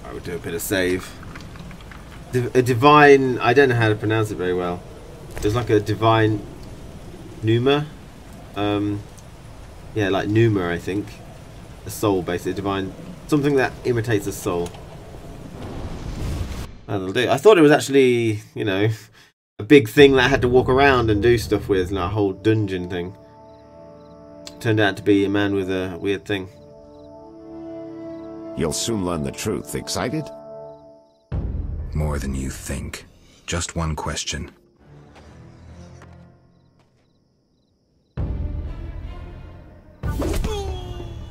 I would do a bit of save. A divine... I don't know how to pronounce it very well. There's like a divine... Pneuma? Yeah, like Pneuma, I think. A soul, basically. Divine... Something that imitates a soul. That'll do. I thought it was actually, you know, a big thing that I had to walk around and do stuff with, like a whole dungeon thing. Turned out to be a man with a weird thing. You'll soon learn the truth. Excited? More than you think. Just one question.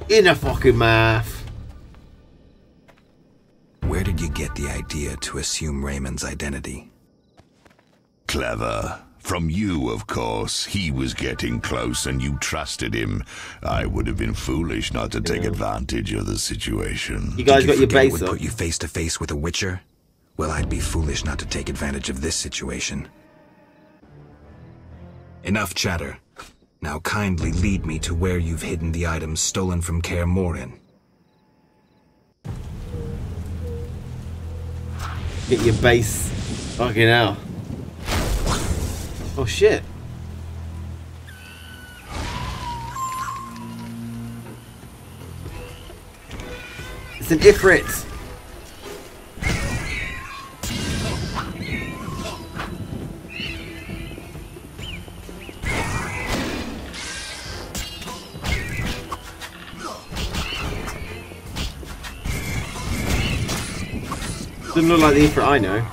In a fucking mouth. Where did you get the idea to assume Raymond's identity? Clever. From you, of course. He was getting close and you trusted him. I would have been foolish not to take advantage of the situation. You guys got your base would up. Put you face to face with a Witcher? Well, I'd be foolish not to take advantage of this situation. Enough chatter. Now kindly lead me to where you've hidden the items stolen from Kaer Morhen. Get your base. Fucking hell. Oh shit. It's an Ifrit. Doesn't look like the Ifrit I know.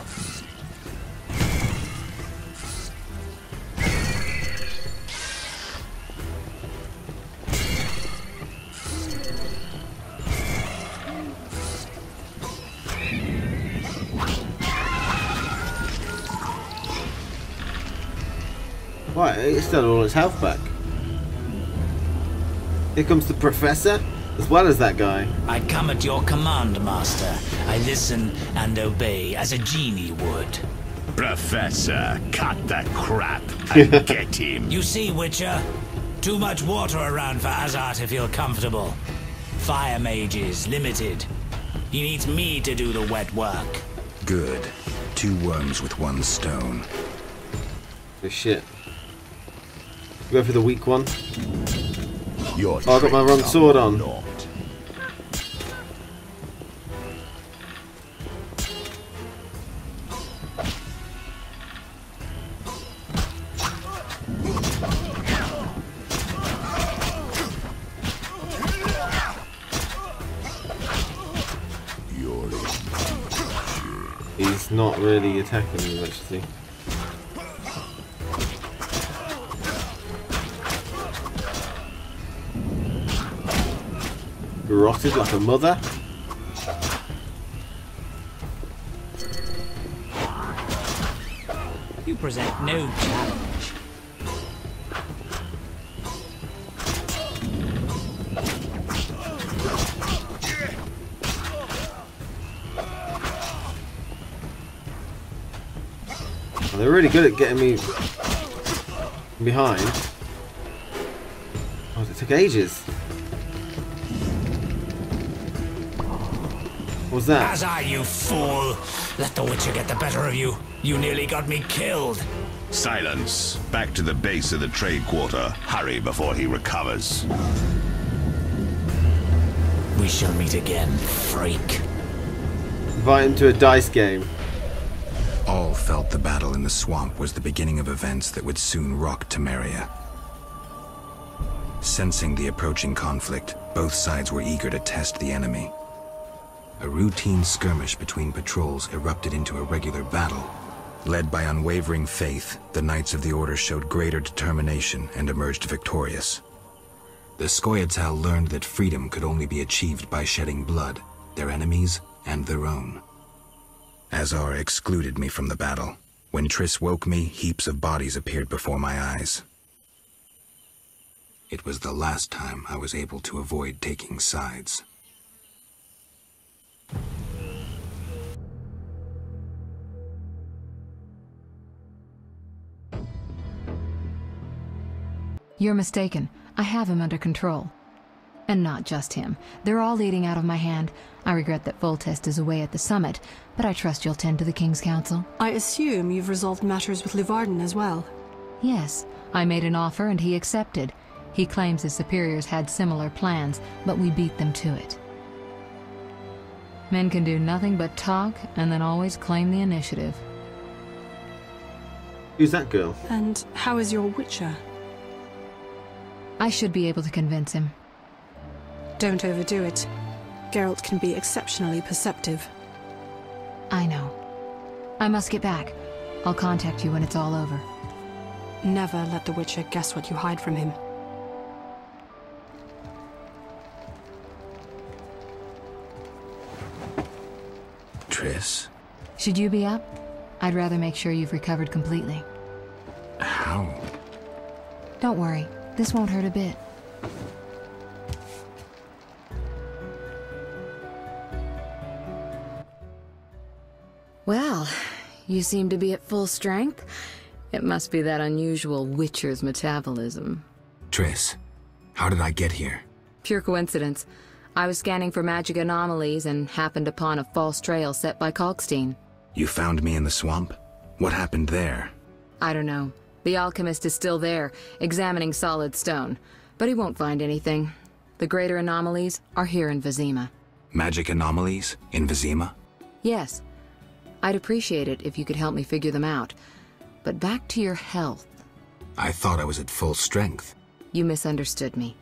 What? It's done all its health back. Here comes the Professor, as well as that guy. I come at your command, Master. I listen and obey as a genie would. Professor, cut the crap and get him. You see, Witcher? Too much water around for Azar to feel comfortable. Fire mages, limited. He needs me to do the wet work. Good. 2 worms with 1 stone. Oh shit. Go for the weak one. Your Oh, I got my wrong sword on. He's not really attacking me much, is he? Rotted like a mother. You present no challenge. Well, they're really good at getting me behind. Oh, it took ages. What was that? Azar, you fool! Let the Witcher get the better of you. You nearly got me killed. Silence. Back to the base of the trade quarter. Hurry before he recovers. We shall meet again, freak. Invite him to a dice game. All felt the battle in the swamp was the beginning of events that would soon rock Temeria. Sensing the approaching conflict, both sides were eager to test the enemy. A routine skirmish between patrols erupted into a regular battle. Led by unwavering faith, the Knights of the Order showed greater determination and emerged victorious. The Scoia'tael learned that freedom could only be achieved by shedding blood, their enemies and their own. Azar excluded me from the battle. When Triss woke me, heaps of bodies appeared before my eyes. It was the last time I was able to avoid taking sides. You're mistaken. I have him under control. And not just him. They're all leading out of my hand. I regret that Foltest is away at the summit, but I trust you'll tend to the King's Council. I assume you've resolved matters with Luvarden as well? Yes, I made an offer and he accepted. He claims his superiors had similar plans, but we beat them to it. Men can do nothing but talk and then always claim the initiative. Who's that girl? And how is your Witcher? I should be able to convince him. Don't overdo it. Geralt can be exceptionally perceptive. I know. I must get back. I'll contact you when it's all over. Never let the Witcher guess what you hide from him. Triss? Should you be up? I'd rather make sure you've recovered completely. How? Don't worry. This won't hurt a bit. Well, you seem to be at full strength. It must be that unusual Witcher's metabolism. Triss, how did I get here? Pure coincidence. I was scanning for magic anomalies and happened upon a false trail set by Kalkstein. You found me in the swamp? What happened there? I don't know. The alchemist is still there, examining solid stone. But he won't find anything. The greater anomalies are here in Vizima. Magic anomalies? In Vizima? Yes. I'd appreciate it if you could help me figure them out. But back to your health. I thought I was at full strength. You misunderstood me.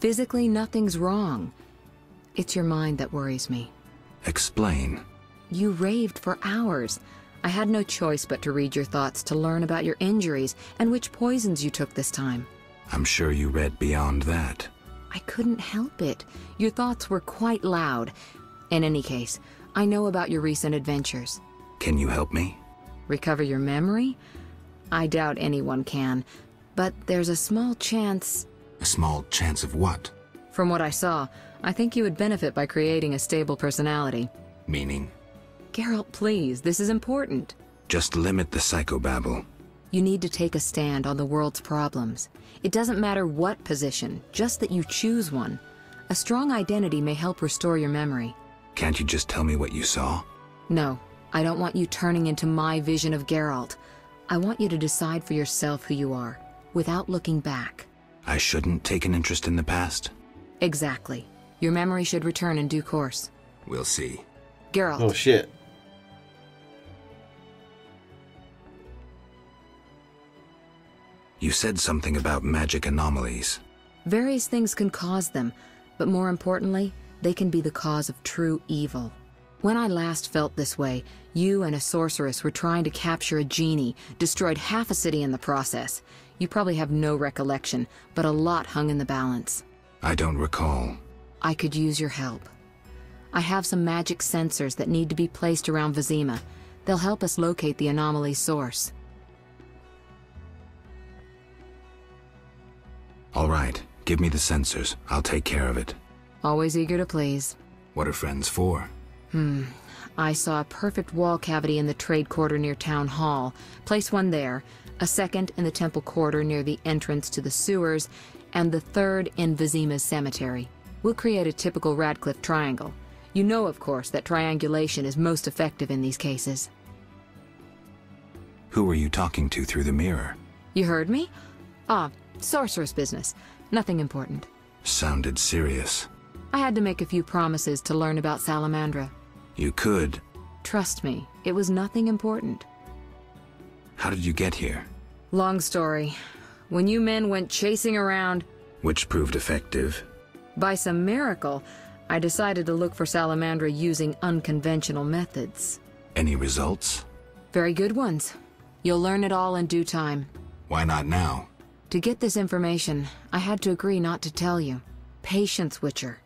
Physically, nothing's wrong. It's your mind that worries me. Explain. You raved for hours. I had no choice but to read your thoughts to learn about your injuries and which poisons you took this time. I'm sure you read beyond that. I couldn't help it. Your thoughts were quite loud. In any case, I know about your recent adventures. Can you help me? Recover your memory? I doubt anyone can, but there's a small chance... A small chance of what? From what I saw, I think you would benefit by creating a stable personality. Meaning? Geralt, please, this is important. Just limit the psychobabble. You need to take a stand on the world's problems. It doesn't matter what position, just that you choose one. A strong identity may help restore your memory. Can't you just tell me what you saw? No, I don't want you turning into my vision of Geralt. I want you to decide for yourself who you are, without looking back. I shouldn't take an interest in the past? Exactly. Your memory should return in due course. We'll see. Geralt. Oh shit. You said something about magic anomalies. Various things can cause them, but more importantly, they can be the cause of true evil. When I last felt this way, you and a sorceress were trying to capture a genie, destroyed half a city in the process. You probably have no recollection, but a lot hung in the balance. I don't recall. I could use your help. I have some magic sensors that need to be placed around Vizima. They'll help us locate the anomaly's source. All right, give me the sensors. I'll take care of it. Always eager to please. What are friends for? I saw a perfect wall cavity in the trade quarter near Town Hall. Place one there, a second in the temple quarter near the entrance to the sewers, and the third in Vizima's cemetery. We'll create a typical Radcliffe triangle. You know, of course, that triangulation is most effective in these cases. Who were you talking to through the mirror? You heard me? Ah, sorceress business. Nothing important. Sounded serious. I had to make a few promises to learn about Salamandra. You could. Trust me, it was nothing important. How did you get here? Long story. When you men went chasing around... Which proved effective. By some miracle, I decided to look for Salamandra using unconventional methods. Any results? Very good ones. You'll learn it all in due time. Why not now? To get this information, I had to agree not to tell you. Patience, Witcher.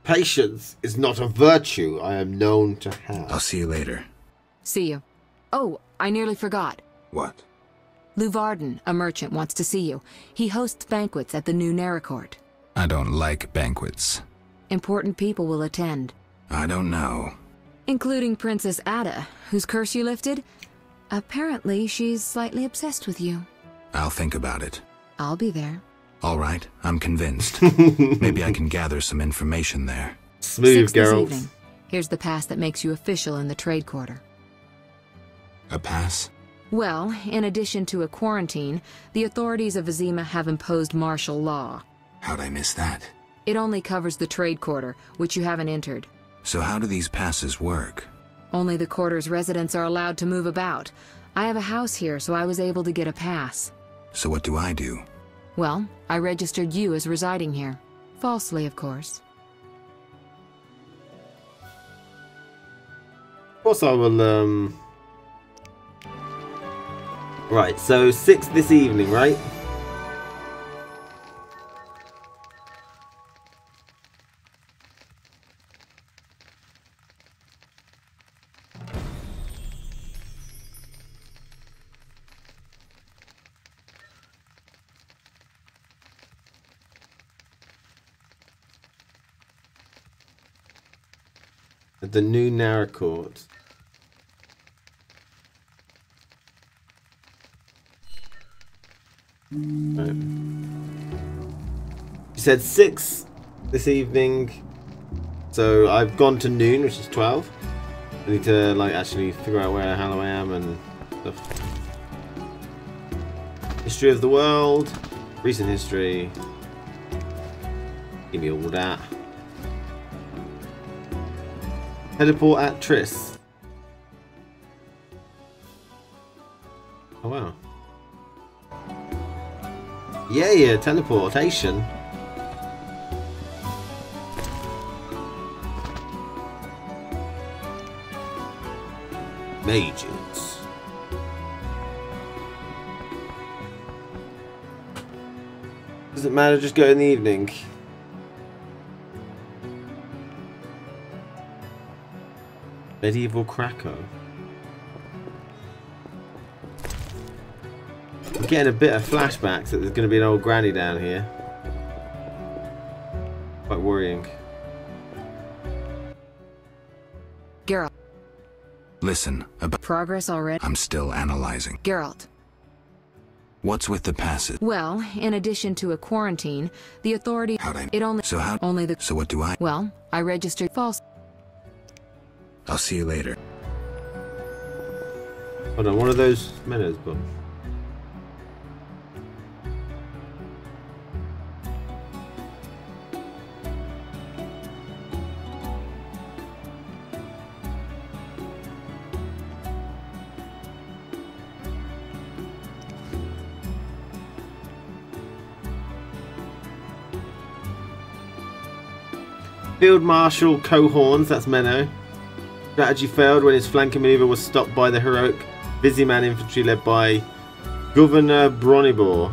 Patience is not a virtue I am known to have. I'll see you later. See you. Oh, I nearly forgot. What? Luvarden, a merchant, wants to see you. He hosts banquets at the new Naracourt. I don't like banquets. Important people will attend. I don't know. Including Princess Adda, whose curse you lifted. Apparently, she's slightly obsessed with you. I'll think about it. I'll be there. All right, I'm convinced. Maybe I can gather some information there. Smooth, 6 this Geralt. evening. Here's the pass that makes you official in the trade quarter. A pass? Well, in addition to a quarantine, the authorities of Vizima have imposed martial law. How'd I miss that? It only covers the trade quarter, which you haven't entered. So how do these passes work? Only the quarter's residents are allowed to move about. I have a house here, so I was able to get a pass. So what do I do? Well, I registered you as residing here. Falsely, of course. Of course I will, Right, so 6 this evening, right? At the new Nara Court. Right. You said 6 this evening, so I've gone to noon, which is 12. I need to like actually figure out where the hell I am and stuff. History of the world, recent history. Give me all that. Teleport at Triss. Oh wow. Yeah, teleportation. Mages. Doesn't matter, just go in the evening. Medieval Krakow. I'm getting a bit of flashbacks that there's going to be an old granny down here. Quite worrying. Geralt. Listen, about Progress already? I'm still analyzing. Geralt. What's with the passes? Well, in addition to a quarantine, the authority... How'd I... It only... So how... Only the... So what do I... Well, I registered false... I'll see you later. Hold on, one of those menus, but... Field Marshal Cohorns, that's Menno. Strategy failed when his flanking maneuver was stopped by the heroic Busyman infantry led by Governor Bronibor.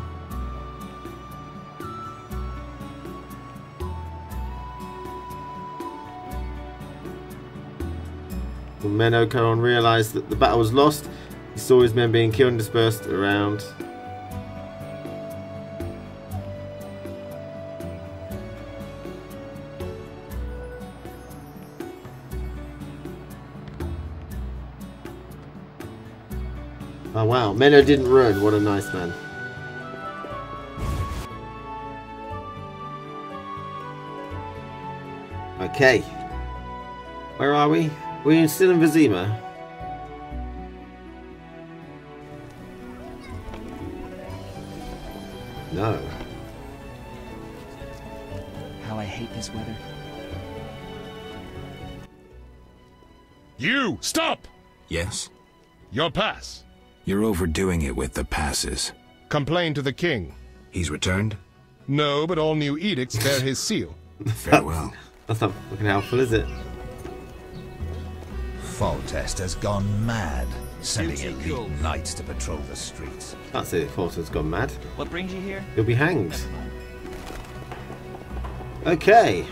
When Menno Cohorn realised that the battle was lost, he saw his men being killed and dispersed around. Oh wow, Menno didn't run, what a nice man. Okay. Where are we? We're still in Vizima. No. How I hate this weather. You! Stop! Yes? Your pass. You're overdoing it with the passes. Complain to the king. He's returned? No, but all new edicts bear his seal. Farewell. That's not fucking helpful, is it? Foltest has gone mad, sending elite knights to patrol the streets. Can't say that Falter's gone mad. What brings you here? He'll be hanged. Okay.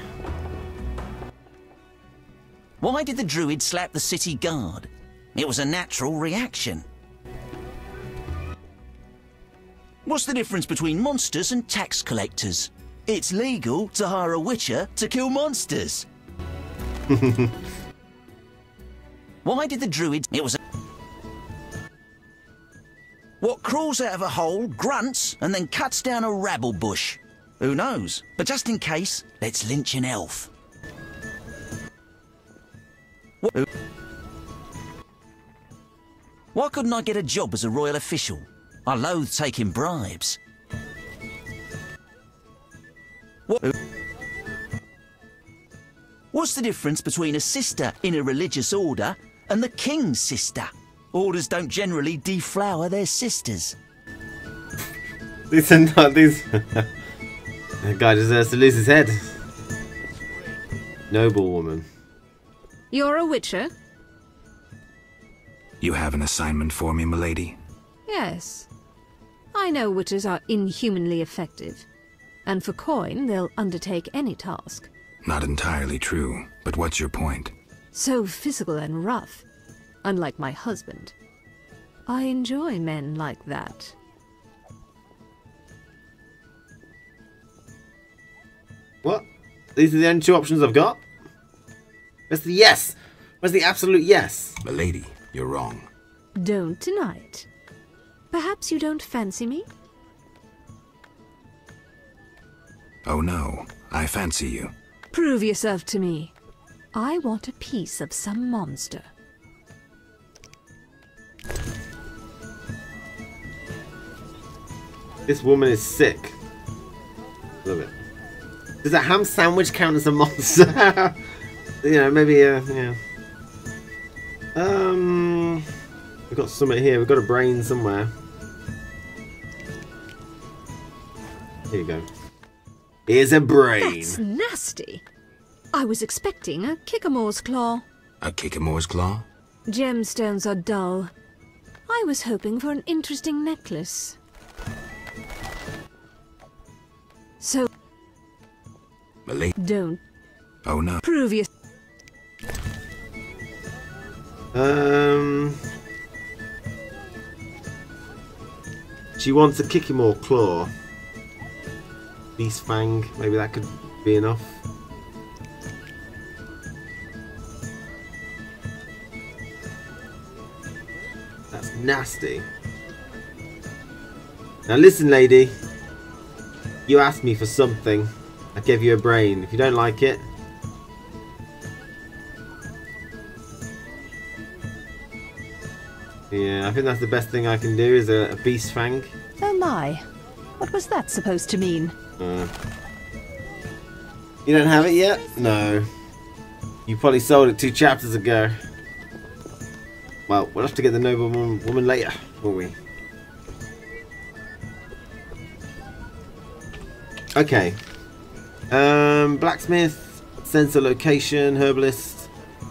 Why did the druid slap the city guard? It was a natural reaction. What's the difference between monsters and tax collectors? It's legal to hire a witcher to kill monsters. Why did the druid... It was a... What crawls out of a hole, grunts, and then cuts down a rabble bush? Who knows? But just in case, let's lynch an elf. Why couldn't I get a job as a royal official? I loathe taking bribes. What's the difference between a sister in a religious order and the king's sister? Orders don't generally deflower their sisters. These are not these. That guy deserves to lose his head. Noble woman. You're a witcher? You have an assignment for me, milady? Yes. I know witches are inhumanly effective, and for coin they'll undertake any task. Not entirely true, but what's your point? So physical and rough, unlike my husband. I enjoy men like that. What? These are the only two options I've got? Where's the yes? Where's the absolute yes? Milady, you're wrong. Don't deny it. Perhaps you don't fancy me? Oh no, I fancy you. Prove yourself to me. I want a piece of some monster. This woman is sick. Love it. Does a ham sandwich count as a monster? You know, maybe, yeah. We've got something here. We've got a brain somewhere. Here you go. Here's a brain. That's nasty. I was expecting a Kickamore's claw. A Kickamore's claw? Gemstones are dull. I was hoping for an interesting necklace. So... Milady. Don't. Oh no. Prove your... She wants a Kikimore claw. Beast fang. Maybe that could be enough. That's nasty. Now listen, lady. You asked me for something. I gave you a brain. If you don't like it... Yeah, I think that's the best thing I can do is a beast fang. Oh my. What was that supposed to mean? You don't have it yet? No. You probably sold it 2 chapters ago. Well, we'll have to get the noble woman later, won't we? Okay. Blacksmith, sensor location, herbalist,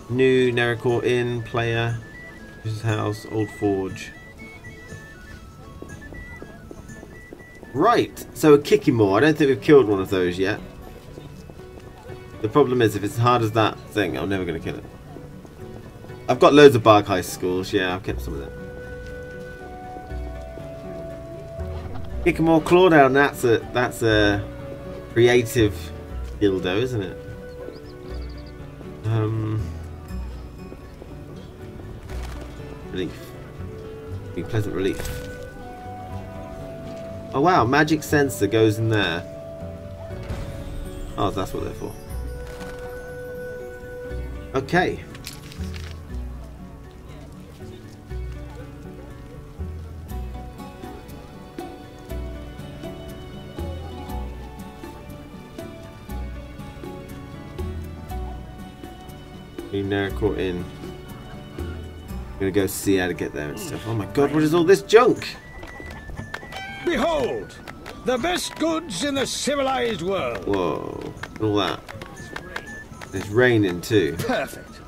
new Nericor Inn, player, his house, old forge. Right, so a Kikimore. I don't think we've killed one of those yet. The problem is, if it's as hard as that thing, I'm never going to kill it. I've got loads of bark high schools. Yeah, I've kept some of them. Kikimore Clawdown. That's a creative dildo, isn't it? Relief. Be pleasant relief. Oh wow, magic sensor goes in there. Oh, that's what they're for. Okay. New Nericor Inn. I'm gonna go see how to get there and stuff. Oh my god, what is all this junk? Behold, the best goods in the civilized world. Whoa, all that. It's raining too. Perfect.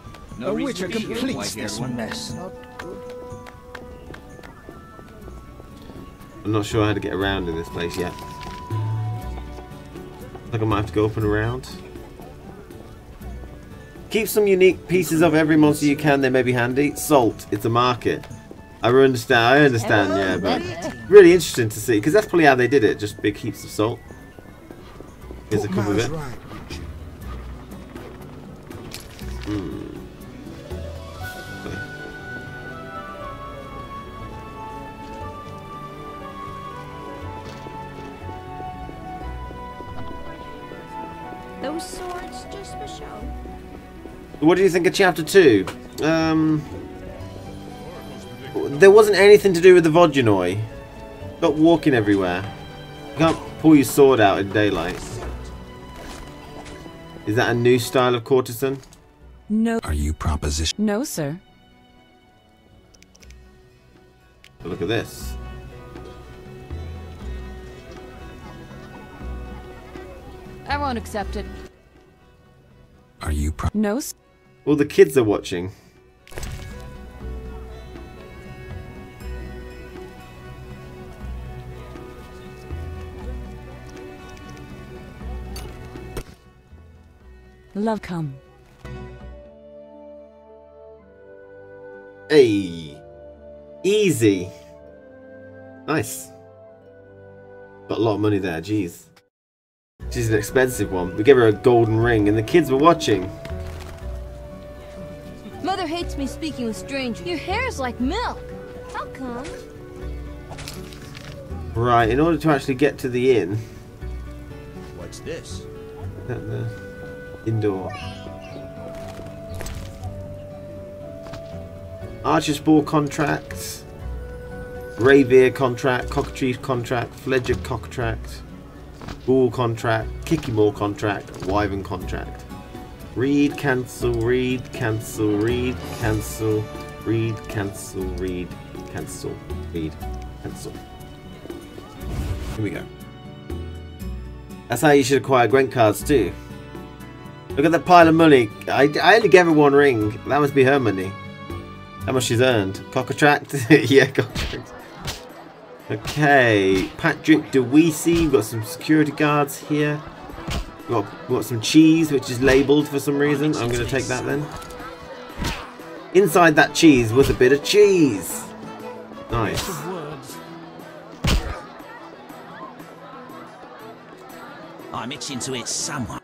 A witcher completes this mess. I'm not sure how to get around in this place yet. Like I might have to go up and around. Keep some unique pieces of every monster you can, they may be handy. Salt, it's a market. I understand, yeah, but really interesting to see, because that's probably how they did it, just big heaps of salt. Here's a couple of it. No swords, just for show. What do you think of chapter 2? There wasn't anything to do with the Vodunoi. Not walking everywhere. You can't pull your sword out in daylight. Is that a new style of courtesan? No. Are you proposition? No, sir. Look at this. I won't accept it. Are you No, sir. Well, the kids are watching. Love come. Hey. Easy. Nice. Got a lot of money there, jeez. She's an expensive one. We gave her a golden ring and the kids were watching. Mother hates me speaking with strangers. Your hair is like milk. How come? Right, in order to actually get to the inn. What's this? The indoor. Archer's Ball contract. Ravier contract. Cockatrice contract. Fledger contract. Bull contract. Kickymore contract. Wyvern contract. Read, cancel, read, cancel, read, cancel, read, cancel, read, cancel, read, cancel. Here we go. That's how you should acquire Gwent cards too. Look at that pile of money. I only gave her one ring. That must be her money. How much she's earned. Cockatract? Yeah, cockatract. Okay. Patrick DeWeesey. We've got some security guards here. We've got some cheese, which is labelled for some reason. I'm going to take that then. Inside that cheese was a bit of cheese. Nice. I'm itching to hit someone.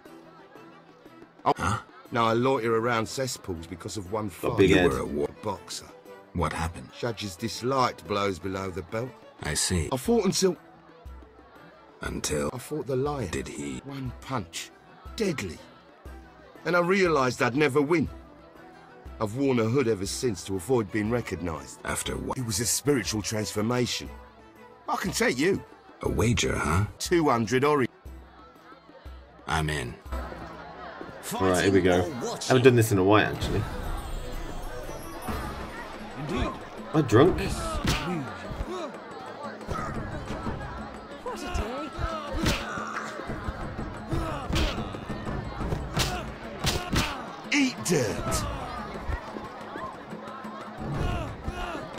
Oh, huh? No, I loiter around cesspools because of one fight. You were a war boxer. What happened? Judges disliked blows below the belt. I see. I fought until... I fought the lion. Did he? One punch. Deadly. And I realised I'd never win. I've worn a hood ever since to avoid being recognised. After what? It was a spiritual transformation. I can take you. A wager, huh? 200 ori. I'm in. Alright, here we go. I haven't done this in a while, actually. Am I drunk? Eat dirt.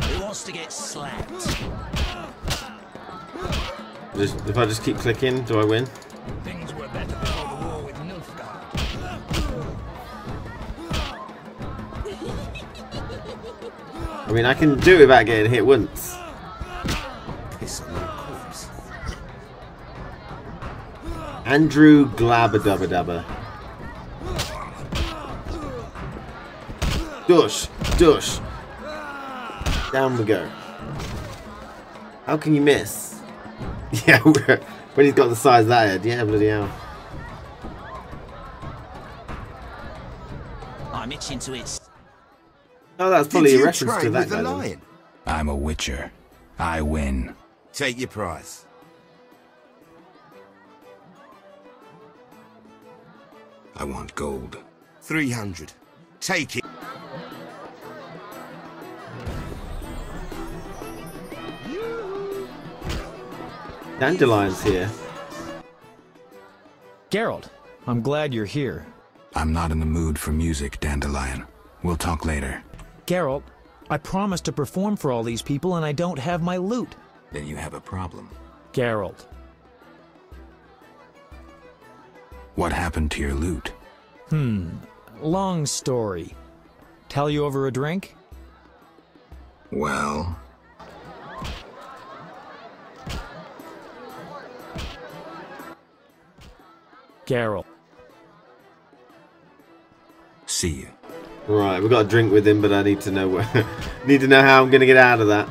Who wants to get slapped? If I just keep clicking, do I win? Things were better before the war with Nilfgaard. I mean, I can do it without getting hit once. Piss on your corpse. Andrew Glabadabadabba. Dush, dush. Down we go. How can you miss? Yeah, when he's got the size of that head. Yeah, bloody hell. I'm itching to hit. Oh, that's probably a reference to that guy. Lion? I'm a witcher. I win. Take your prize. I want gold. 300. Take it. Dandelion's here. Geralt, I'm glad you're here. I'm not in the mood for music, Dandelion. We'll talk later. Geralt, I promised to perform for all these people and I don't have my loot. Then you have a problem. Geralt. What happened to your loot? Long story. Tell you over a drink? Well... Geralt. See you. Right, we've got a drink with him, but I need to know where. Need to know how I'm going to get out of that.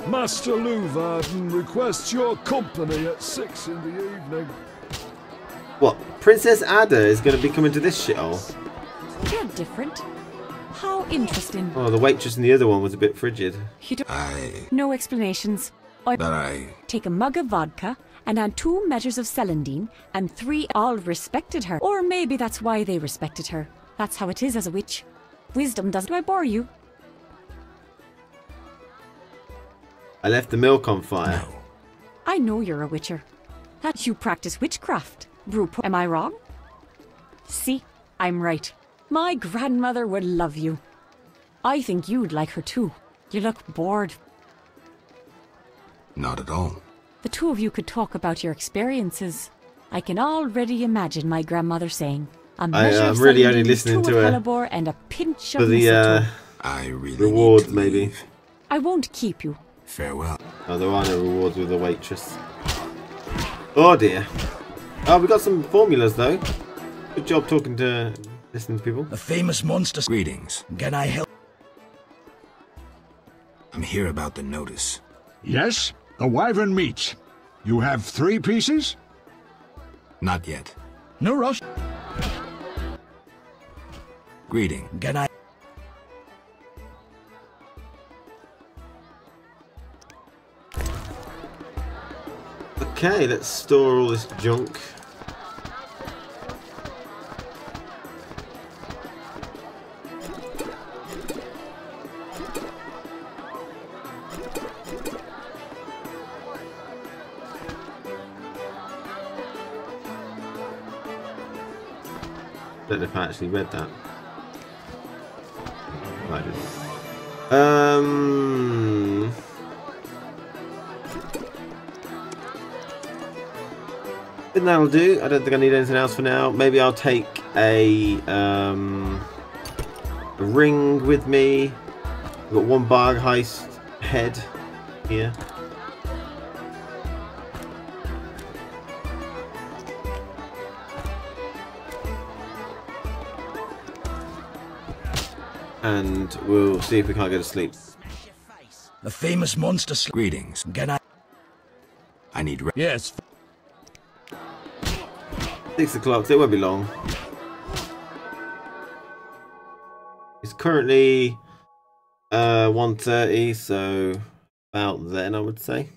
Master Luvarden requests your company at 6 in the evening. What? Princess Adda is going to be coming to this shithole? You're different. How interesting. Oh, the waitress in the other one was a bit frigid. You don't... No explanations. I take a mug of vodka and add 2 measures of celandine, and 3 all respected her. Or maybe that's why they respected her. That's how it is as a witch. Wisdom doesn't... Do I bore you? I left the milk on fire. No. I know you're a witcher. That you practice witchcraft. Brew... Am I wrong? See? I'm right. My grandmother would love you. I think you'd like her too. You look bored. Not at all. The 2 of you could talk about your experiences. I can already imagine my grandmother saying, "A measure I'm of really only celandine, listening 2 to of her hellebore, and a pinch of for the mistletoe." rewards, maybe. I won't keep you. Farewell. Oh, there are no rewards with the waitress. Oh dear. Oh, we got some formulas though. Good job talking to, listening to people. A famous monster. Greetings. Can I help? I'm here about the notice. Yes, a wyvern meat. You have 3 pieces? Not yet. No rush. Greeting. Can I? Okay, let's store all this junk. Don't know if I actually read that. I didn't. I think that'll do. I don't think I need anything else for now. Maybe I'll take a ring with me. I've got 1 barg heist head here. And we'll see if we can't go to sleep. A famous monster. Greetings. Can I? I need. Yes. 6 o'clock, so it won't be long. It's currently 1:30, so about then I would say.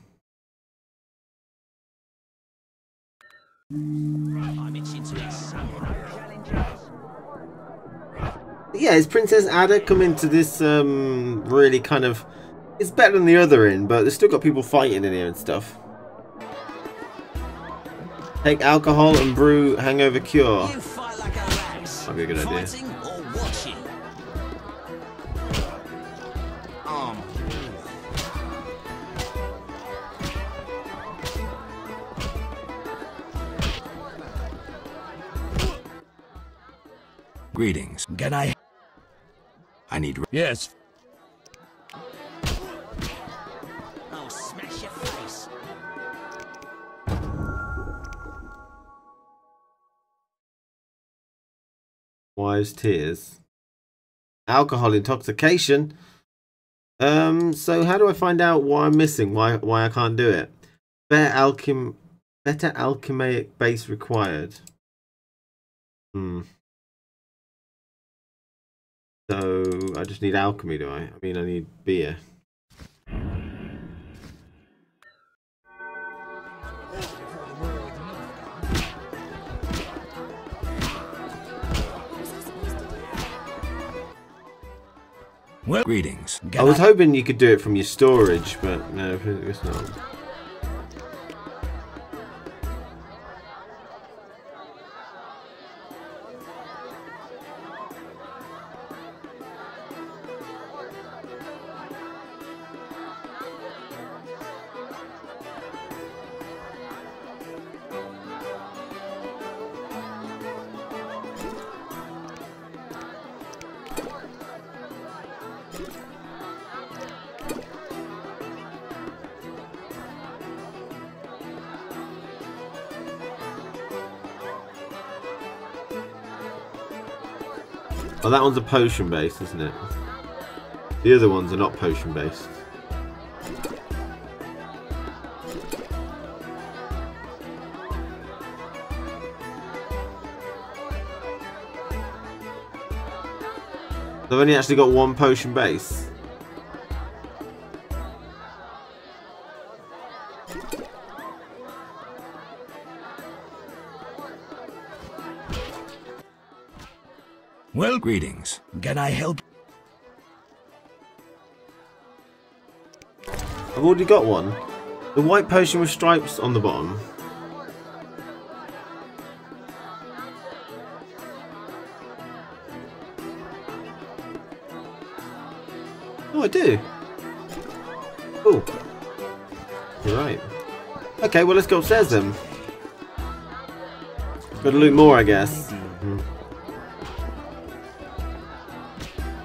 Yeah, is Princess Adda come into this really kind of... It's better than the other inn, but there's still got people fighting in here and stuff. Take alcohol and brew hangover cure. Might be a good idea. Greetings. Can I? I need. Yes. I'll smash your face. Wise tears. Alcohol intoxication. So how do I find out what I'm missing? Why I can't do it? Better alchemic base required. So I just need alchemy, do I? I mean, I need beer. Well, greetings. I was hoping you could do it from your storage, but no, it's not. Oh, that one's a potion based, isn't it? The other ones are not potion based. I've only actually got one potion base. Well, greetings. Can I help? I've already got one. The white potion with stripes on the bottom. Oh, I do. Cool. You're right. Okay, well, let's go upstairs then. Gotta loot more, I guess.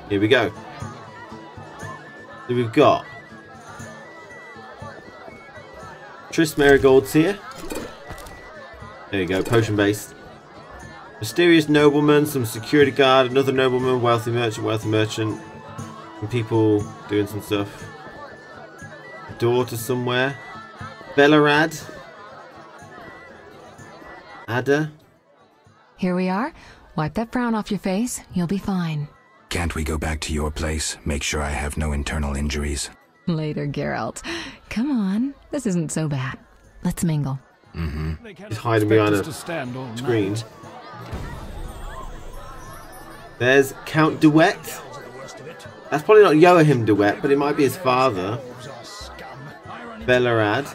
Here we go. So we've got Triss Marigold's here. There you go, potion based. Mysterious nobleman, some security guard, another nobleman, wealthy merchant. Some people doing some stuff. A door to somewhere. Bellerad. Adda. Here we are. Wipe that frown off your face. You'll be fine. Can't we go back to your place? Make sure I have no internal injuries. Later, Geralt. Come on. This isn't so bad. Let's mingle. He's hiding behind a screen. There's Count de Wett. That's probably not Joachim de Wett, but it might be his father. Bellerad.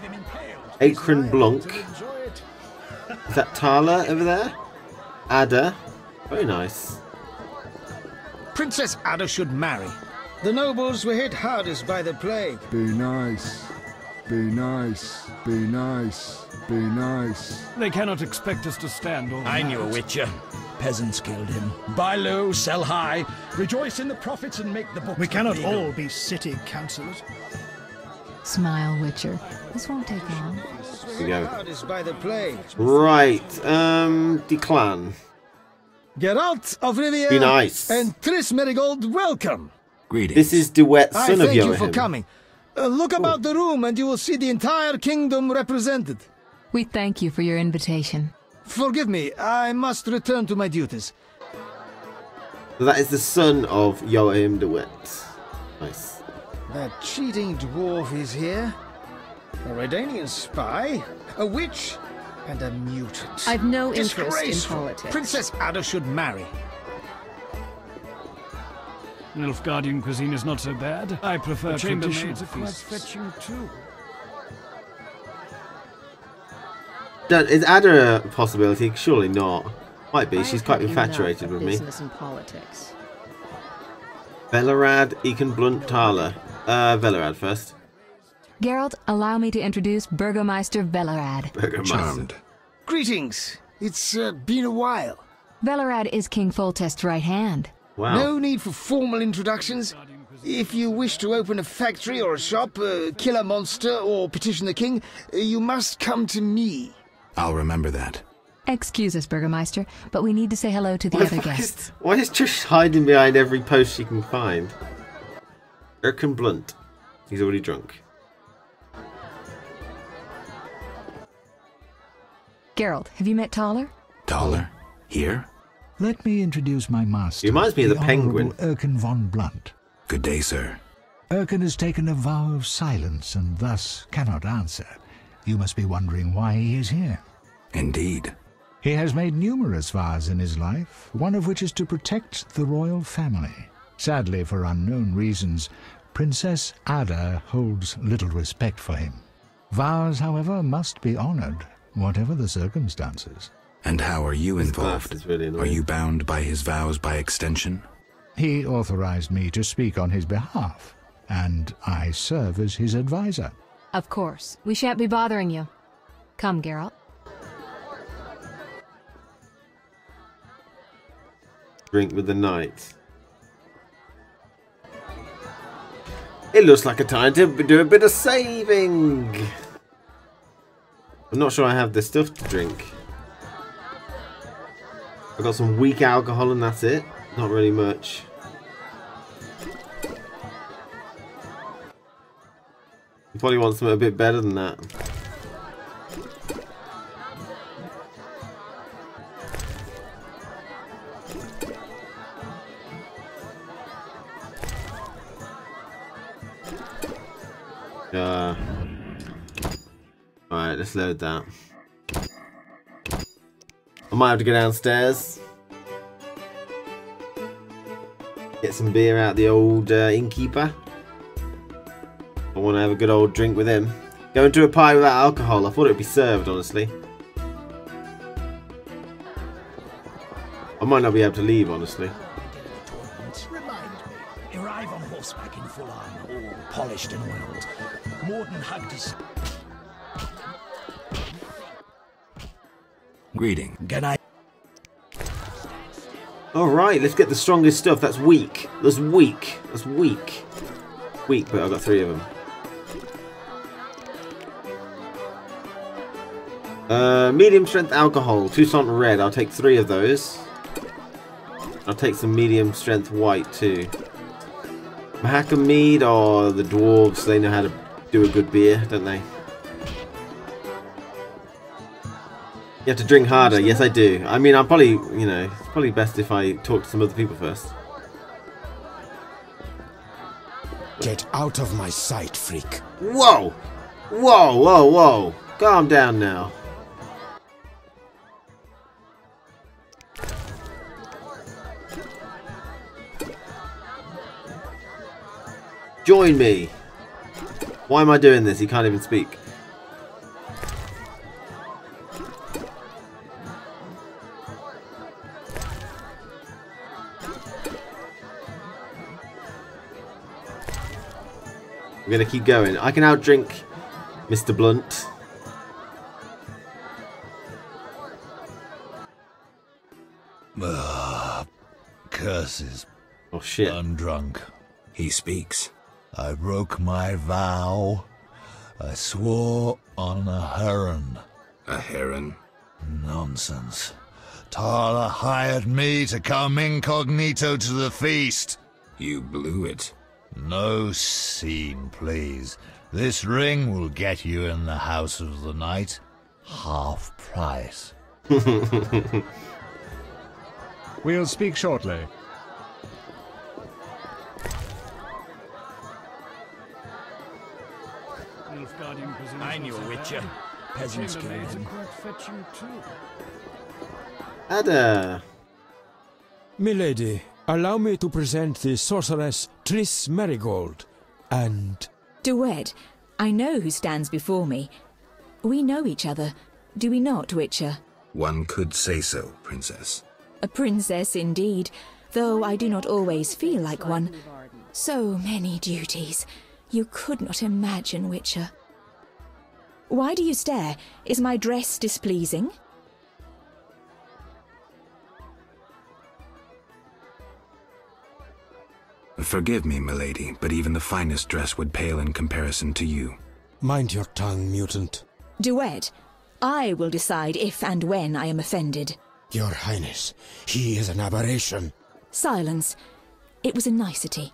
Akron Blunk. Is that Thaler over there? Adda. Very nice. Princess Adda should marry. The nobles were hit hardest by the plague. Be nice. Be nice. Be nice. Be nice. They cannot expect us to stand all I knew a witcher. Peasants killed him. Buy low, sell high. Rejoice in the profits and make the books. We cannot legal. all be city councillors. Smile, Witcher. This won't take long. Here we go. Hardest by the plague. Right, Declan. Geralt of Rivia Be nice. and Triss Marigold, welcome. Greetings. This is de Wett's I son of thank you Joachim. for coming. Look about the room and you will see the entire kingdom represented. We thank you for your invitation. Forgive me, I must return to my duties. So that is the son of Joachim de Wett. Nice. That cheating dwarf is here. A Redanian spy, a witch, and a mutant. I've no interest in Disgraceful. politics. Princess Adda should marry. Nilfgaardian cuisine is not so bad. I prefer chambermaids traditional are quite feasts. fetching too. Is Adda a possibility? Surely not. Might be. She's quite infatuated with me. Business and politics. Bellerad, Ekin Blunt, Thaler. Bellerad first. Geralt, allow me to introduce Burgomeister Bellerad. Burgomeister. Charmed. Greetings. It's been a while. Bellerad is King Foltest's right hand. Wow. No need for formal introductions. If you wish to open a factory or a shop, kill a monster, or petition the king, you must come to me. I'll remember that. Excuse us, Burgomeister, but we need to say hello to the other guests. Why is Trish hiding behind every post she can find? Erkin Blunt. He's already drunk. Geralt, have you met Thaler? Thaler? Here? Let me introduce my master. He reminds me of the penguin. Erkin von Blunt. Good day, sir. Erkin has taken a vow of silence and thus cannot answer. You must be wondering why he is here. Indeed. He has made numerous vows in his life, one of which is to protect the royal family. Sadly, for unknown reasons, Princess Adda holds little respect for him. Vows, however, must be honored, whatever the circumstances. And how are you involved? Is really Are you bound by his vows by extension? He authorized me to speak on his behalf, and I serve as his advisor. Of course. We shan't be bothering you. Come, Geralt. Drink with the knight. It looks like a time to do a bit of saving. I'm not sure I have the stuff to drink. I've got some weak alcohol and that's it. Not really much. You probably want something a bit better than that. Alright, let's load that. I might have to go downstairs. Get some beer out of the old innkeeper. I want to have a good old drink with him. Going to a pie without alcohol. I thought it would be served, honestly. I might not be able to leave, honestly. Remind me, arrive on horseback in full armor, all polished and oiled. Morden hugged his... Greeting. Good night. Alright, let's get the strongest stuff. That's weak. That's weak. That's weak. Weak, but I've got 3 of them. Medium strength alcohol. Toussaint red. I'll take 3 of those. I'll take some medium strength white too. Mahaka mead, or the dwarves, they know how to do a good beer, don't they? You have to drink harder. Yes, I do. I mean, I'm probably, you know, it's probably best if I talk to some other people first. Get out of my sight, freak. Whoa! Whoa, whoa, whoa. Calm down now. Join me. Why am I doing this? He can't even speak. We're gonna keep going. I can outdrink Mr. Blunt. Curses. Oh shit. I'm drunk. He speaks. I broke my vow. I swore on a heron. A heron? Nonsense. Thaler hired me to come incognito to the feast. You blew it. No scene, please. This ring will get you in the house of the night. Half price. We'll speak shortly. I knew a witcher. Peasants killed him. Adda. Milady, allow me to present the sorceress Triss Marigold, and... De Wett, I know who stands before me. We know each other, do we not, Witcher? One could say so, Princess. A princess indeed, though I do not always feel like one. So many duties. You could not imagine, Witcher. Why do you stare? Is my dress displeasing? Forgive me, milady, but even the finest dress would pale in comparison to you. Mind your tongue, mutant. De Wett, I will decide if and when I am offended. Your Highness, he is an aberration. Silence. It was a nicety.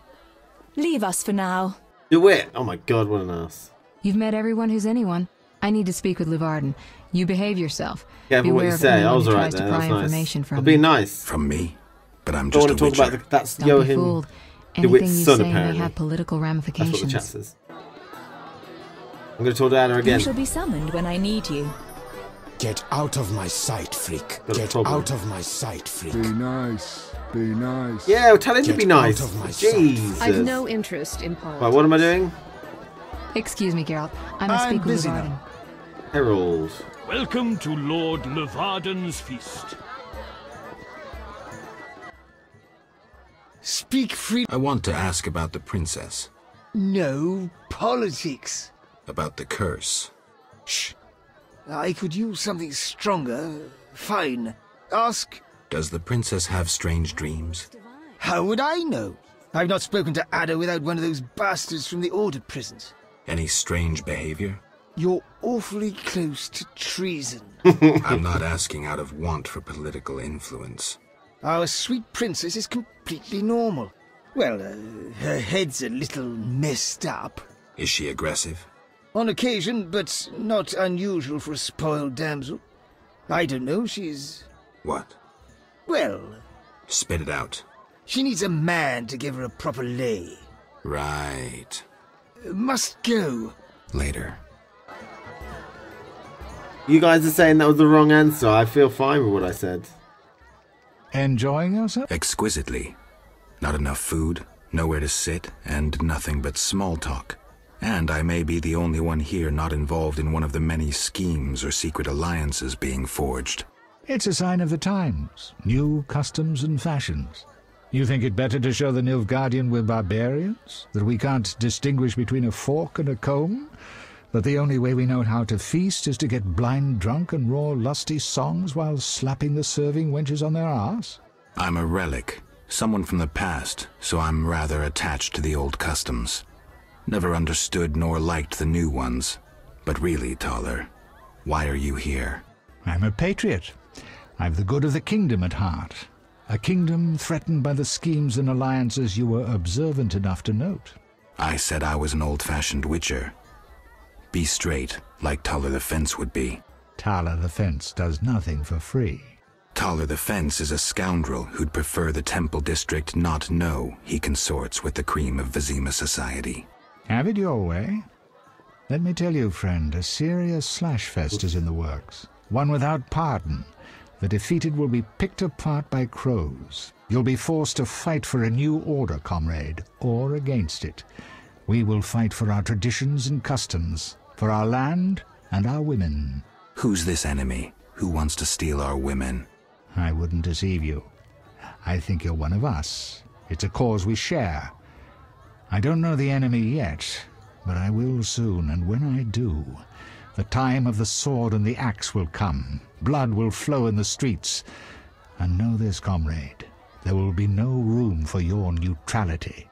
Leave us for now. De Wett! Oh my god, what an ass. You've met everyone who's anyone. I need to speak with Levarden. You behave yourself. Yeah, but what you say, I was alright there, that's nice. I'll be nice. From me? But I'm I just a want to talk witcher. about that's Don't be Joachim fooled. De Anything Witt's you son, say apparently. may have political ramifications. That's what the chat says. I'm going to talk to Adda You again. shall be summoned when I need you. Get out of my sight, freak. Got a Get problem. out of my sight, freak. Be nice. Be nice. Yeah, well, tell him to Get be nice. out of my Jesus. I've no interest in politics. Right, what am I doing? Excuse me, Geralt. I must I'm speak with busy Levarden. now. Herald. Welcome to Lord Levarden's feast. Speak free. I want to ask about the princess. No politics. About the curse. Shh. I could use something stronger. Fine. Ask. Does the princess have strange dreams? How would I know? I've not spoken to Adda without one of those bastards from the ordered prisons. Any strange behavior? You're awfully close to treason. I'm not asking out of want for political influence. Our sweet princess is completely normal. Well, her head's a little messed up. Is she aggressive? On occasion, but not unusual for a spoiled damsel. I don't know, she's... What? Well... Spit it out. She needs a man to give her a proper lay. Right. Must go. Later. You guys are saying that was the wrong answer. I feel fine with what I said. Enjoying yourself? Exquisitely. Not enough food, nowhere to sit, and nothing but small talk. And I may be the only one here not involved in one of the many schemes or secret alliances being forged. It's a sign of the times. New customs and fashions. You think it better to show the Nilfgaardian we're barbarians? That we can't distinguish between a fork and a comb? That the only way we know how to feast is to get blind drunk and roar lusty songs while slapping the serving wenches on their arse? I'm a relic, someone from the past, so I'm rather attached to the old customs. Never understood nor liked the new ones. But really, Thaler, why are you here? I'm a patriot. I've the good of the kingdom at heart. A kingdom threatened by the schemes and alliances you were observant enough to note. I said I was an old-fashioned witcher. Be straight, like Thaler the Fence would be. Thaler the Fence does nothing for free. Thaler the Fence is a scoundrel who'd prefer the Temple District not know he consorts with the cream of Vizima society. Have it your way. Let me tell you, friend, a serious slashfest is in the works. One without pardon. The defeated will be picked apart by crows. You'll be forced to fight for a new order, comrade, or against it. We will fight for our traditions and customs, for our land and our women. Who's this enemy? Who wants to steal our women? I wouldn't deceive you. I think you're one of us. It's a cause we share. I don't know the enemy yet, but I will soon, and when I do, the time of the sword and the axe will come. Blood will flow in the streets. And know this, comrade, there will be no room for your neutrality.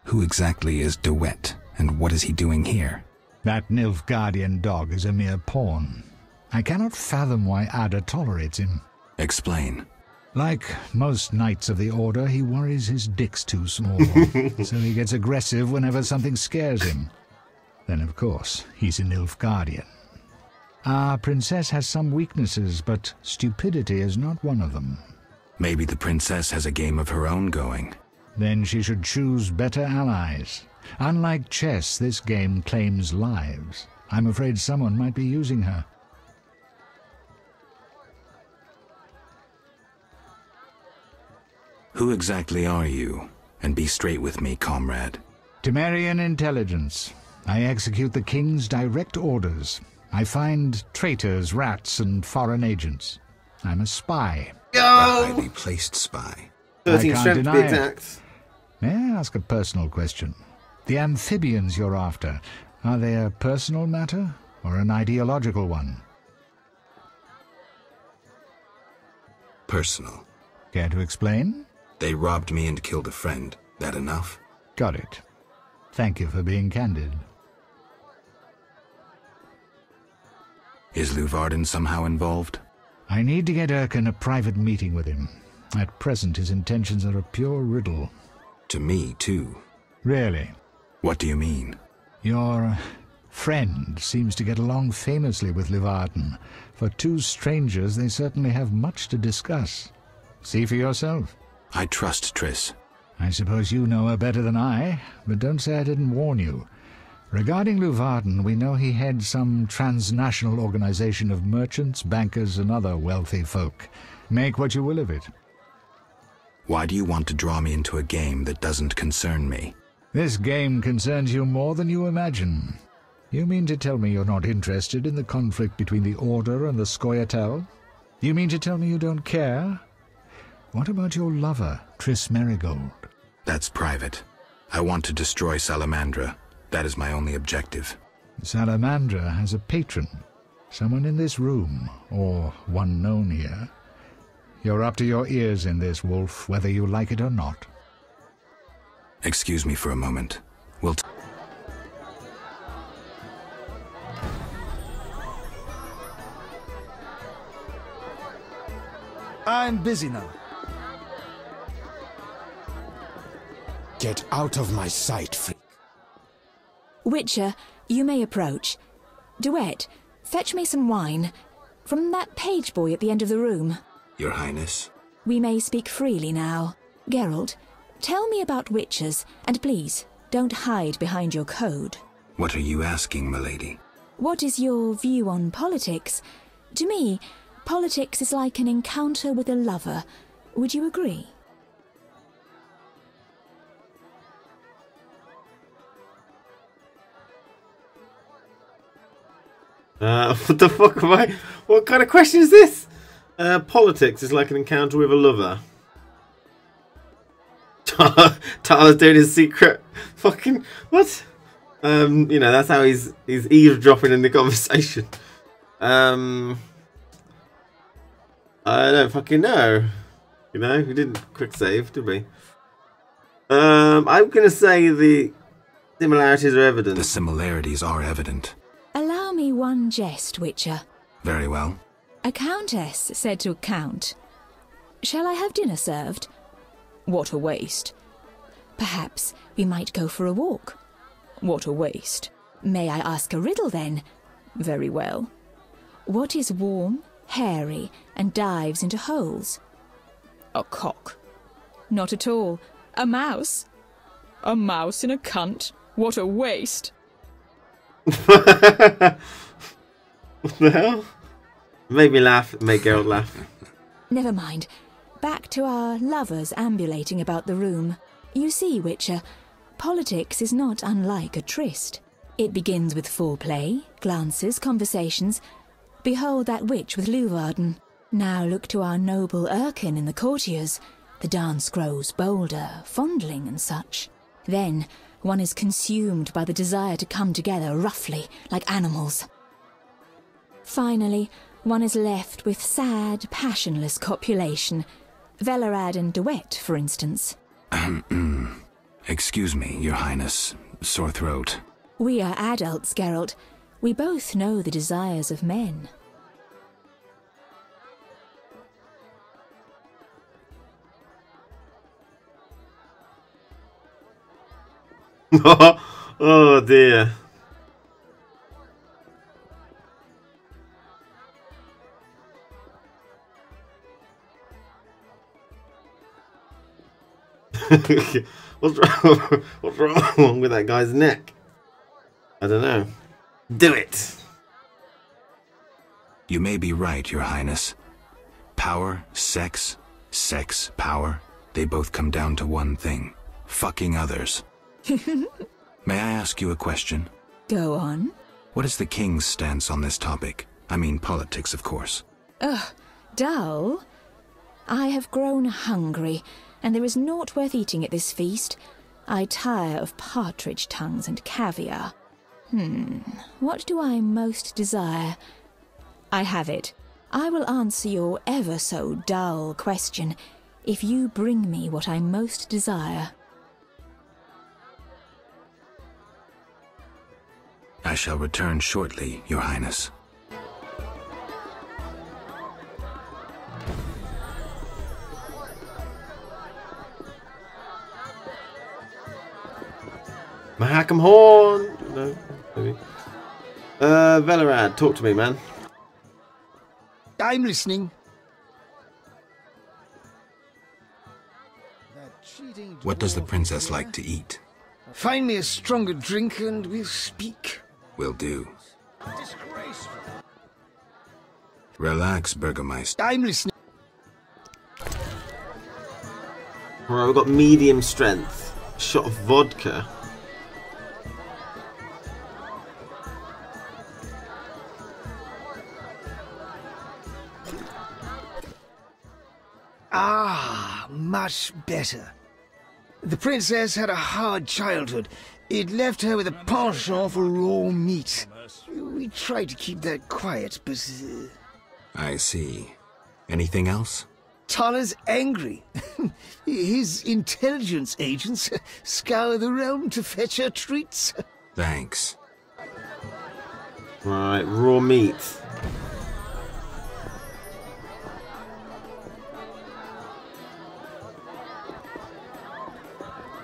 Who exactly is Wett, and what is he doing here? That Nilfgaardian dog is a mere pawn. I cannot fathom why Adda tolerates him. Explain. Like most knights of the Order, he worries his dick's too small, so he gets aggressive whenever something scares him. Then, of course, he's a Nilfgaardian. Our princess has some weaknesses, but stupidity is not one of them. Maybe the princess has a game of her own going. Then she should choose better allies. Unlike chess, this game claims lives. I'm afraid someone might be using her. Who exactly are you? And be straight with me, comrade. Temerian intelligence. I execute the king's direct orders. I find traitors, rats, and foreign agents. I'm a spy. A highly placed spy. 13 strength to be exact. May I ask a personal question? The amphibians you're after, are they a personal matter or an ideological one? Personal. Care to explain? They robbed me and killed a friend. That enough? Got it. Thank you for being candid. Is Luvarden somehow involved? I need to get Erkin a private meeting with him. At present, his intentions are a pure riddle. To me, too. Really? What do you mean? Your friend seems to get along famously with Luvarden. For two strangers, they certainly have much to discuss. See for yourself. I trust Triss. I suppose you know her better than I, but don't say I didn't warn you. Regarding Luvarden, we know he heads some transnational organization of merchants, bankers, and other wealthy folk. Make what you will of it. Why do you want to draw me into a game that doesn't concern me? This game concerns you more than you imagine. You mean to tell me you're not interested in the conflict between the Order and the Scoia'tael? You mean to tell me you don't care? What about your lover, Triss Merigold? That's private. I want to destroy Salamandra. That is my only objective. Salamandra has a patron. Someone in this room, or one known here. You're up to your ears in this, Wolf, whether you like it or not. Excuse me for a moment. I'm busy now. Get out of my sight, freak. Witcher, you may approach. Wett, fetch me some wine. From that page boy at the end of the room. Your Highness? We may speak freely now. Geralt, tell me about witchers, and please, Don't hide behind your code. What are you asking, milady? What is your view on politics? To me, politics is like an encounter with a lover. Would you agree? What the fuck am I? What kind of question is this? Politics is like an encounter with a lover. Thaler's doing his secret fucking what? You know, that's how he's eavesdropping in the conversation. I don't fucking know. You know, we didn't quick save, did we? I'm gonna say the similarities are evident. The similarities are evident. Allow me one jest, Witcher. Very well. A countess said to a count, "Shall I have dinner served?" What a waste. Perhaps we might go for a walk. What a waste. May I ask a riddle then? Very well. What is warm, hairy, and dives into holes? A cock. Not at all. A mouse. A mouse in a cunt. What a waste. What the hell? Made me laugh, made Geralt laugh. Never mind. Back to our lovers ambulating about the room. You see, Witcher, politics is not unlike a tryst. It begins with foreplay, glances, conversations. Behold that witch with Leuwarden. Now look to our noble Erkin in the courtiers. The dance grows bolder, fondling and such. Then one is consumed by the desire to come together roughly, like animals. Finally, one is left with sad, passionless copulation. Velerad and Wett, for instance. Excuse me, Your Highness. Sore throat. We are adults, Geralt. We both know the desires of men. Oh dear. What's wrong with that guy's neck? I don't know. Do it. You may be right, Your Highness. Power, sex, power, they both come down to one thing. Fucking others. May I ask you a question? Go on. What is the king's stance on this topic? I mean politics, of course. Ugh, dull? I have grown hungry, and there is naught worth eating at this feast. I tire of partridge tongues and caviar. What do I most desire? I have it. I will answer your ever so dull question if you bring me what I most desire. I shall return shortly, Your Highness. Mahakam Horn! No, maybe. Velerad, talk to me, man. I'm listening. What does the princess like to eat? Find me a stronger drink and we'll speak. Will do. Relax, Burgermeister. I'm listening. Alright, we've got medium strength. A shot of vodka. Ah, much better. The princess had a hard childhood. It left her with a penchant for raw meat. We tried to keep that quiet, but... I see. Anything else? Thaler's angry. His intelligence agents scour the realm to fetch her treats. Thanks. Right, raw meat.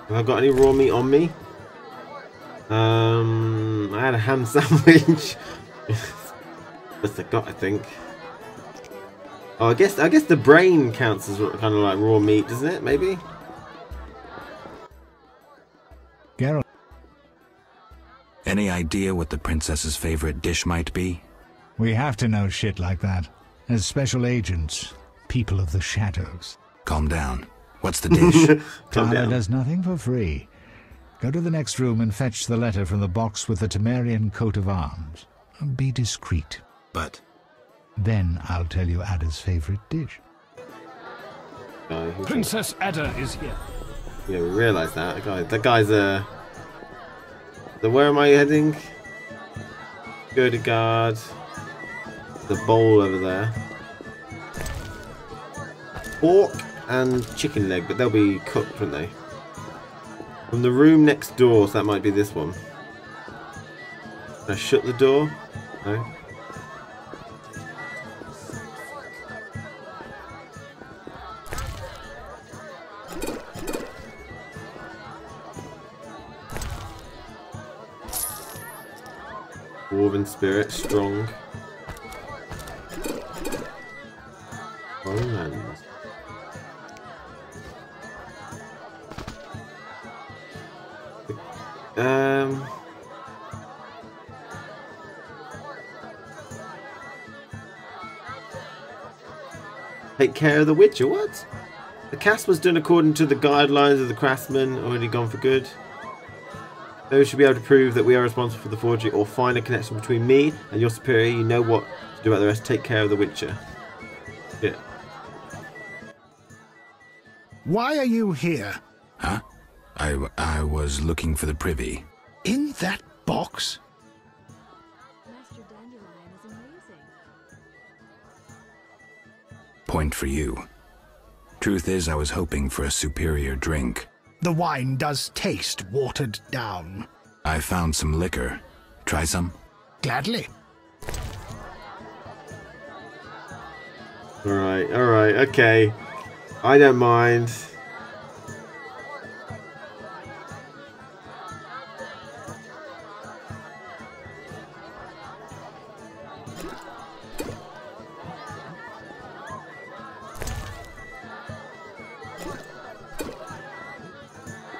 Have I got any raw meat on me? I had a ham sandwich. That's I got, I think. Oh, I guess the brain counts as kind of like raw meat, doesn't it? Maybe. Geralt. Any idea what the princess's favorite dish might be? We have to know shit like that. As special agents, people of the shadows. Calm down. What's the dish? Thaler does nothing for free. Go to the next room and fetch the letter from the box with the Temerian coat of arms. Be discreet. But... Then I'll tell you Adda's favorite dish. Princess Adda is here. Yeah, we realised that. That guy's a... So where am I heading? Go to guard. The bowl over there. Pork and chicken leg, but they'll be cooked, won't they? From the room next door, so that might be this one. Can I shut the door? No. Dwarven spirit, strong. Romance. Take care of the Witcher, what? The cast was done according to the guidelines of the craftsman, already gone for good. Those should be able to prove that we are responsible for the forgery or find a connection between me and your superior. You know what to do about the rest. Take care of the Witcher. Yeah. Why are you here? Huh? I was looking for the privy. In that box? Point for you. Truth is, I was hoping for a superior drink. The wine does taste watered down. I found some liquor. Try some? Gladly. Alright, okay. I don't mind.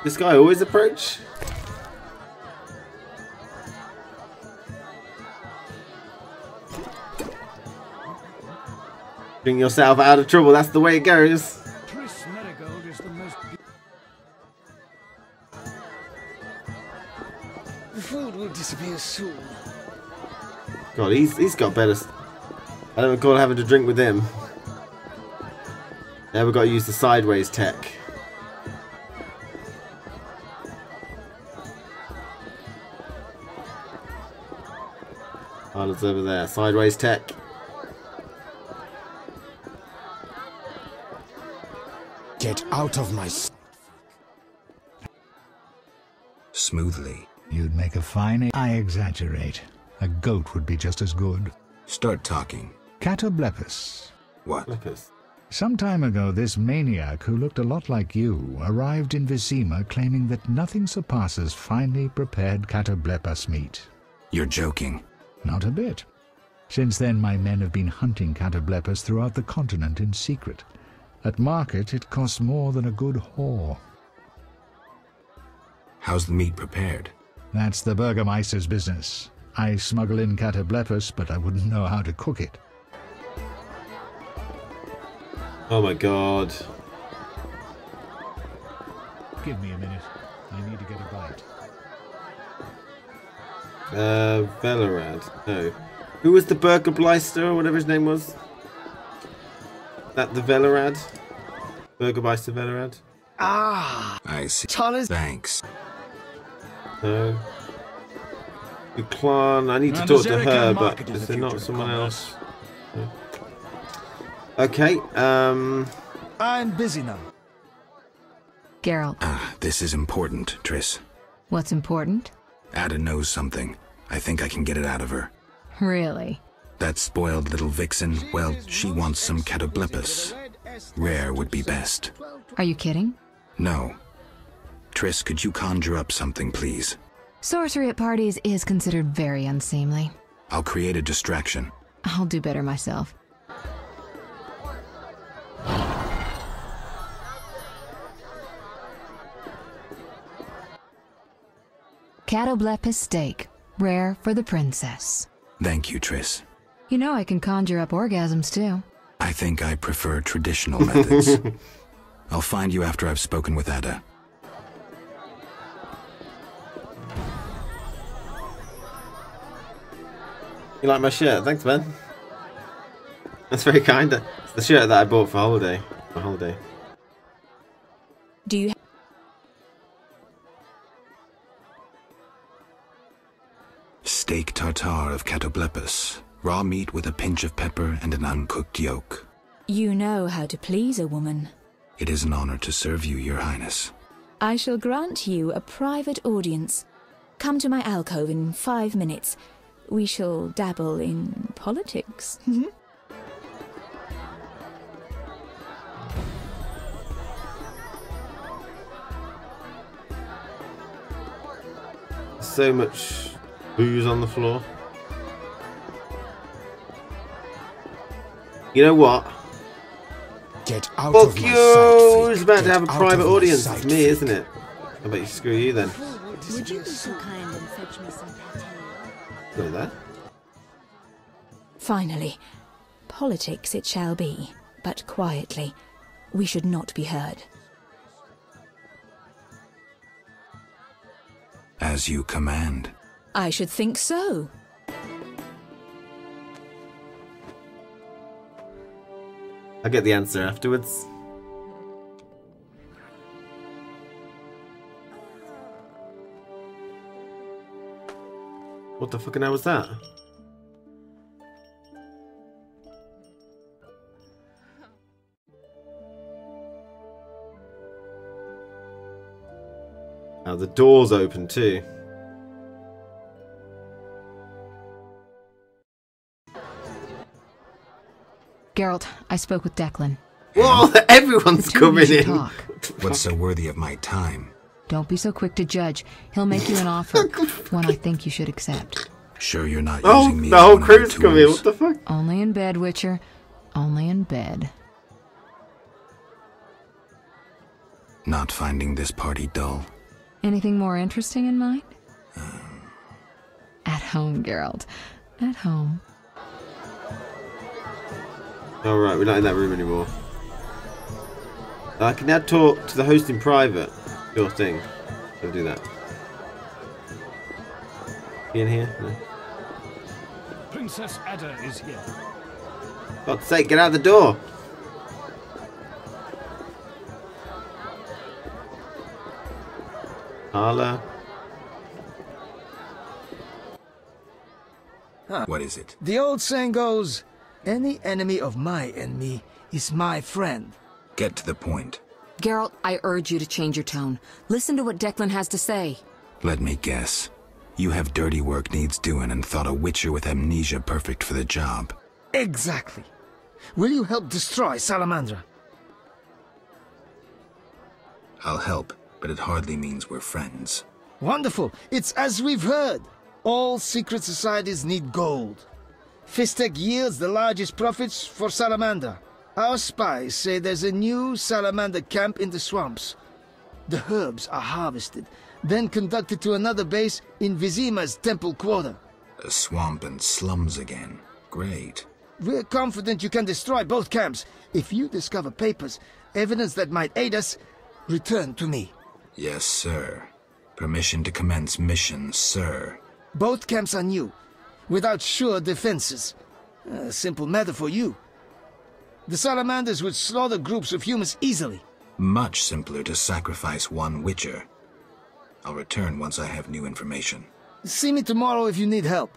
This guy always approach? Bring yourself out of trouble, that's the way it goes. The food will disappear soon. God, he's got better. I don't recall having to drink with him. Now we've got to use the sideways tech. Harlan's over there. Sideways tech. Get out of my... Smoothly. You'd make a fine... I exaggerate. A goat would be just as good. Start talking. Catoblepus. What? Lepus. Some time ago, this maniac who looked a lot like you arrived in Vizima claiming that nothing surpasses finely prepared Catoblepus meat. You're joking. Not a bit. Since then, my men have been hunting Catoblepus throughout the continent in secret. At market, it costs more than a good whore. How's the meat prepared? That's the Burgermeister's business. I smuggle in Catoblepus, but I wouldn't know how to cook it. Oh my god. Give me a minute. I need to get a bite. Velerad. No. Who was the Burgermeister or whatever his name was? That the Velerad? Burgermeister Velerad? Ah! I see. Thaler's... Thanks. No. Uklan. I need to talk to her, but is there not someone else? No. Okay, I'm busy now. Geralt. This is important, Triss. What's important? Adda knows something. I think I can get it out of her. Really? That spoiled little vixen, well, she wants some Catoblepus. Rare would be best. Are you kidding? No. Triss, could you conjure up something, please? Sorcery at parties is considered very unseemly. I'll create a distraction. I'll do better myself. Catoblepus steak. Rare for the princess. Thank you, Triss. You know I can conjure up orgasms too. I think I prefer traditional methods. I'll find you after I've spoken with Adda. You like my shirt? Thanks, man. That's very kind. It's the shirt that I bought for holiday. My holiday. Do you... Steak tartare of catoblepus. Raw meat with a pinch of pepper and an uncooked yolk. You know how to please a woman. It is an honor to serve you, Your Highness. I shall grant you a private audience. Come to my alcove in 5 minutes. We shall dabble in politics. So much booze on the floor. You know what? Get out Fuck of my you! sight, Who's about to have a Get out private of my audience? sight, It's me, isn't it? I bet you screw you then. Would you be so kind and fetch me some pate? Go there. Finally, politics it shall be, but quietly. We should not be heard. As you command. I should think so. I'll get the answer afterwards. What the fucking hell was that? Oh, the door's open too. Geralt, I spoke with Declan. Whoa, everyone's coming in. Talk. What's so worthy of my time? Don't be so quick to judge. He'll make you an offer, one I think you should accept. Sure you're not Oh, using me the as whole one of your crew's coming in. tools? What the fuck? Only in bed, Witcher. Only in bed. Not finding this party dull? Anything more interesting in mind? At home, Geralt. At home. Alright, we're not in that room anymore. I can now talk to the host in private. Your thing. I'll do that. You in here? No. Princess Adda is here. God's sake, get out of the door! Thaler. What is it? The old saying goes, any enemy of my enemy is my friend. Get to the point. Geralt, I urge you to change your tone. Listen to what Declan has to say. Let me guess. You have dirty work needs doing and thought a witcher with amnesia perfect for the job. Exactly. Will you help destroy Salamandra? I'll help, but it hardly means we're friends. Wonderful. It's as we've heard. All secret societies need gold. Fistek yields the largest profits for Salamander. Our spies say there's a new Salamander camp in the swamps. The herbs are harvested, then conducted to another base in Vizima's temple quarter. A swamp and slums again. Great. We're confident you can destroy both camps. If you discover papers, evidence that might aid us, return to me. Yes, sir. Permission to commence mission, sir. Both camps are new, without sure defenses. A simple matter for you. The Salamanders would slaughter groups of humans easily. Much simpler to sacrifice one witcher. I'll return once I have new information. See me tomorrow if you need help.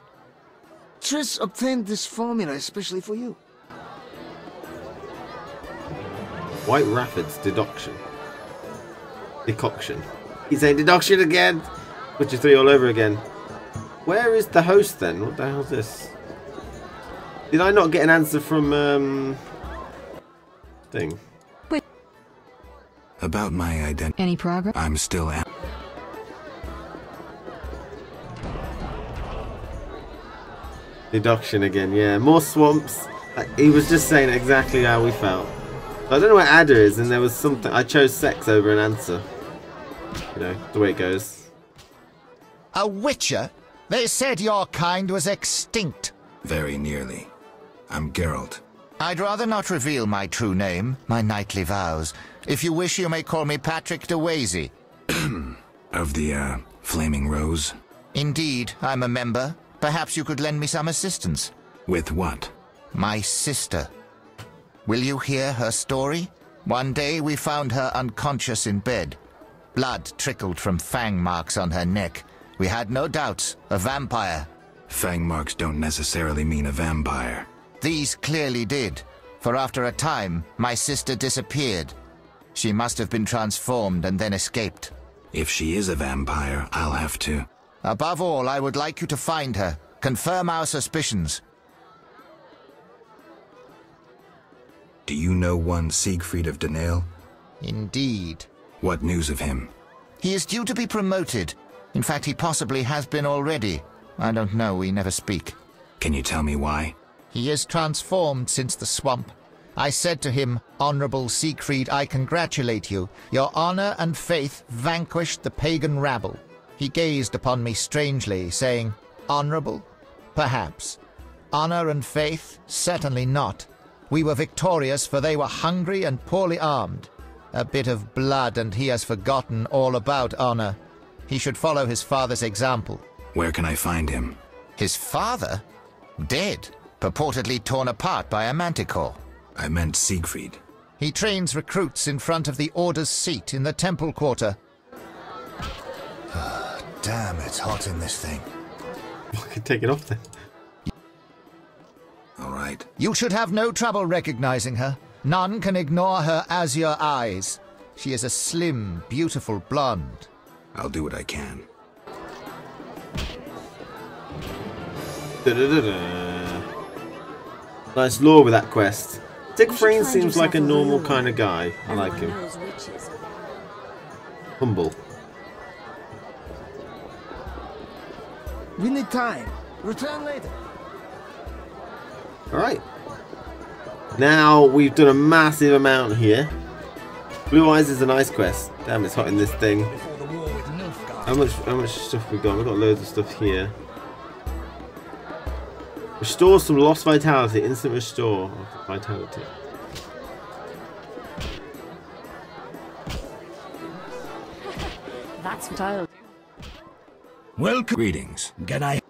Triss obtained this formula especially for you. White Rapids deduction. Decoction. He's saying deduction again! Witcher 3 all over again. Where is the host then? What the hell is this? Did I not get an answer from, thing? Wait. About my identity. Any progress? I'm still at. Deduction again, yeah. More swamps. He was just saying exactly how we felt. I don't know where Adda is, and there was something. I chose sex over an answer. You know, the way it goes. A witcher? They said your kind was extinct. Very nearly. I'm Geralt. I'd rather not reveal my true name, my knightly vows. If you wish, you may call me Patrick de Wazy. Of the, Flaming Rose? Indeed, I'm a member. Perhaps you could lend me some assistance. With what? My sister. Will you hear her story? One day we found her unconscious in bed. Blood trickled from fang marks on her neck. We had no doubts, a vampire. Fang marks don't necessarily mean a vampire. These clearly did, for after a time, my sister disappeared. She must have been transformed and then escaped. If she is a vampire, I'll have to... Above all, I would like you to find her. Confirm our suspicions. Do you know one Siegfried of Danail? Indeed. What news of him? He is due to be promoted. In fact, he possibly has been already. I don't know, we never speak. Can you tell me why? He is transformed since the swamp. I said to him, Honorable Siegfried, I congratulate you. Your honor and faith vanquished the pagan rabble. He gazed upon me strangely, saying, Honorable? Perhaps. Honor and faith? Certainly not. We were victorious, for they were hungry and poorly armed. A bit of blood, and he has forgotten all about honor. He should follow his father's example. Where can I find him? His father? Dead. Purportedly torn apart by a manticore. I meant Siegfried. He trains recruits in front of the Order's seat in the Temple Quarter. Damn, it's hot in this thing. I can take it off then. All right. You should have no trouble recognizing her. None can ignore her azure eyes. She is a slim, beautiful blonde. I'll do what I can. Nice lore with that quest. Dick Freen seems like a normal kind of guy. I like him. Humble. We need time. Return later. Alright. Now we've done a massive amount here. Blue Eyes is a nice quest. Damn, it's hot in this thing. How much stuff we got? We've got loads of stuff here. Restore some lost vitality. Instant restore of vitality. That's what I'll do. Welcome. Greetings. Can I...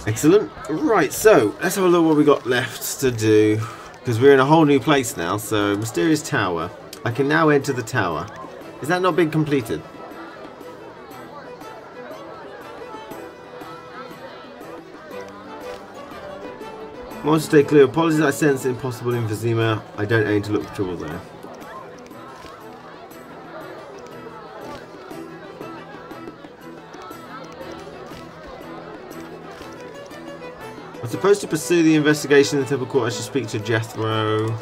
Excellent. Right, so let's have a look what we got left to do. Because we're in a whole new place now. So, Mysterious Tower. I can now enter the tower. Is that not been completed? Monster stay clear. Apologies, I sense impossible emphysema. I don't aim to look for trouble there. I'm supposed to pursue the investigation in the Temple Court. I should speak to Jethro.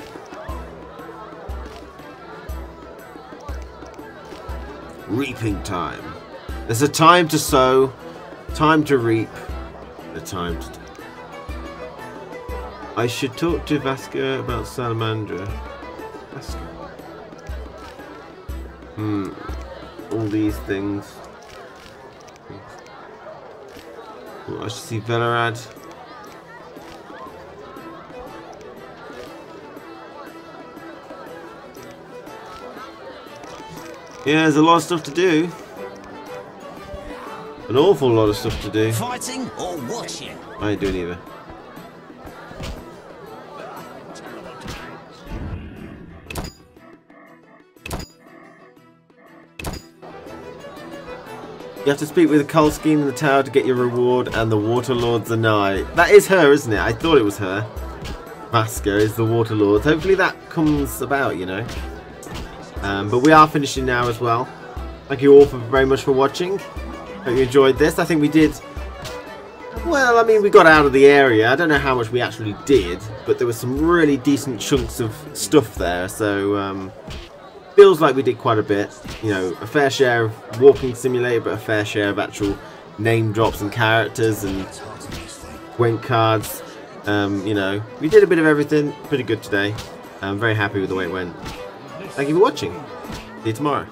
Reaping time. There's a time to sow, time to reap, a time to... I should talk to Vasca about Salamandra. Vasca. All these things. Oh, I should see Velerad. Yeah, there's a lot of stuff to do. An awful lot of stuff to do. Fighting or watching? I ain't doing either. You have to speak with the Coal Scheme in the tower to get your reward, and the Waterlords are nigh. That is her, isn't it? I thought it was her. Vaska is the Waterlord. Hopefully that comes about, you know. But we are finishing now as well. Thank you all very much for watching. Hope you enjoyed this. I think we did... Well, I mean, we got out of the area. I don't know how much we actually did, but there were some really decent chunks of stuff there, so... feels like we did quite a bit. You know, a fair share of walking simulator, but a fair share of actual name drops and characters and Gwent cards. You know, we did a bit of everything. Pretty good today. I'm very happy with the way it went. Thank you for watching. See you tomorrow.